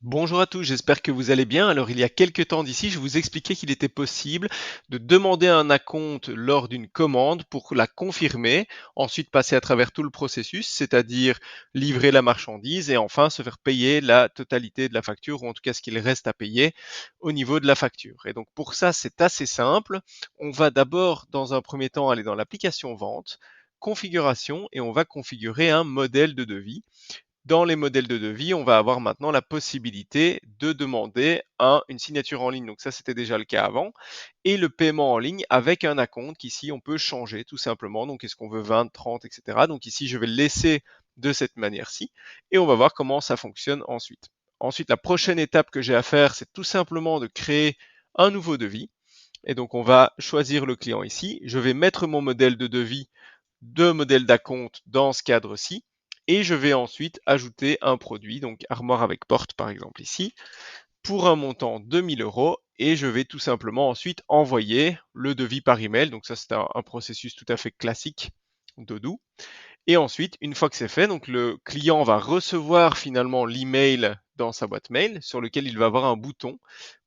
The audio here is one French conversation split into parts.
Bonjour à tous, j'espère que vous allez bien. Alors, il y a quelques temps d'ici, je vous expliquais qu'il était possible de demander un acompte lors d'une commande pour la confirmer, ensuite passer à travers tout le processus, c'est-à-dire livrer la marchandise et enfin se faire payer la totalité de la facture, ou en tout cas ce qu'il reste à payer au niveau de la facture. Et donc pour ça, c'est assez simple. On va d'abord, dans un premier temps, aller dans l'application vente, configuration, et on va configurer un modèle de devis. Dans les modèles de devis, on va avoir maintenant la possibilité de demander une signature en ligne. Donc ça, c'était déjà le cas avant. Et le paiement en ligne avec un acompte qu'ici, on peut changer tout simplement. Donc, est-ce qu'on veut 20, 30, etc. Donc ici, je vais le laisser de cette manière-ci. Et on va voir comment ça fonctionne ensuite. Ensuite, la prochaine étape que j'ai à faire, c'est tout simplement de créer un nouveau devis. Et donc, on va choisir le client ici. Je vais mettre mon modèle de devis de modèle d'acompte dans ce cadre-ci. Et je vais ensuite ajouter un produit, donc armoire avec porte par exemple ici, pour un montant de 1000 euros. Et je vais tout simplement ensuite envoyer le devis par email. Donc ça, c'est un processus tout à fait classique d'Odoo. Et ensuite, une fois que c'est fait, donc le client va recevoir finalement l'email dans sa boîte mail sur lequel il va avoir un bouton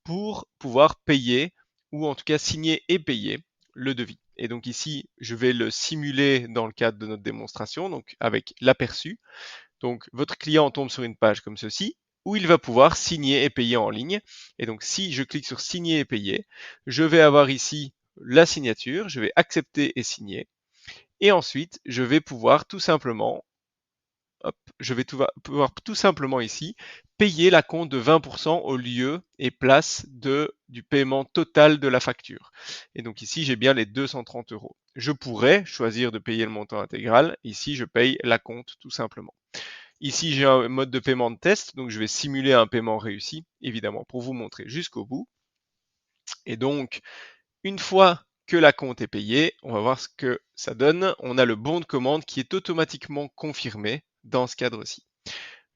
pour pouvoir payer ou en tout cas signer et payer le devis. Et donc ici, je vais le simuler dans le cadre de notre démonstration, donc avec l'aperçu. Donc votre client tombe sur une page comme ceci où il va pouvoir signer et payer en ligne. Et donc si je clique sur signer et payer, je vais avoir ici la signature, je vais accepter et signer. Et ensuite, je vais pouvoir tout simplement, hop, je vais pouvoir tout simplement ici payer la compte de 20% au lieu et place du paiement total de la facture. Et donc ici, j'ai bien les 230 euros. Je pourrais choisir de payer le montant intégral. Ici, je paye la compte tout simplement. Ici, j'ai un mode de paiement de test, donc je vais simuler un paiement réussi, évidemment, pour vous montrer jusqu'au bout. Et donc, une fois que la compte est payée, on va voir ce que ça donne. On a le bon de commande qui est automatiquement confirmé dans ce cadre-ci.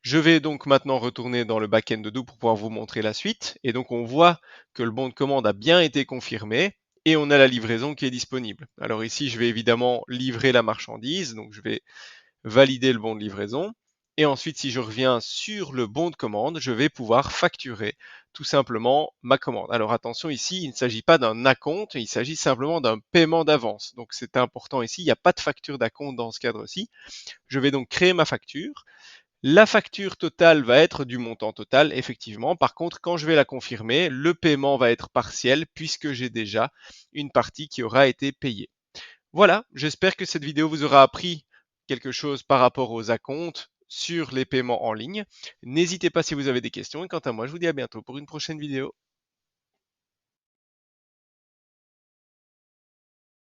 Je vais donc maintenant retourner dans le back-end de Do pour pouvoir vous montrer la suite. Et donc on voit que le bon de commande a bien été confirmé et on a la livraison qui est disponible. Alors ici, je vais évidemment livrer la marchandise, donc je vais valider le bon de livraison. Et ensuite, si je reviens sur le bon de commande, je vais pouvoir facturer tout simplement ma commande. Alors attention ici, il ne s'agit pas d'un acompte, il s'agit simplement d'un paiement d'avance. Donc c'est important ici, il n'y a pas de facture d'acompte dans ce cadre-ci. Je vais donc créer ma facture. La facture totale va être du montant total, effectivement. Par contre, quand je vais la confirmer, le paiement va être partiel puisque j'ai déjà une partie qui aura été payée. Voilà, j'espère que cette vidéo vous aura appris quelque chose par rapport aux acomptes sur les paiements en ligne. N'hésitez pas si vous avez des questions et quant à moi, je vous dis à bientôt pour une prochaine vidéo.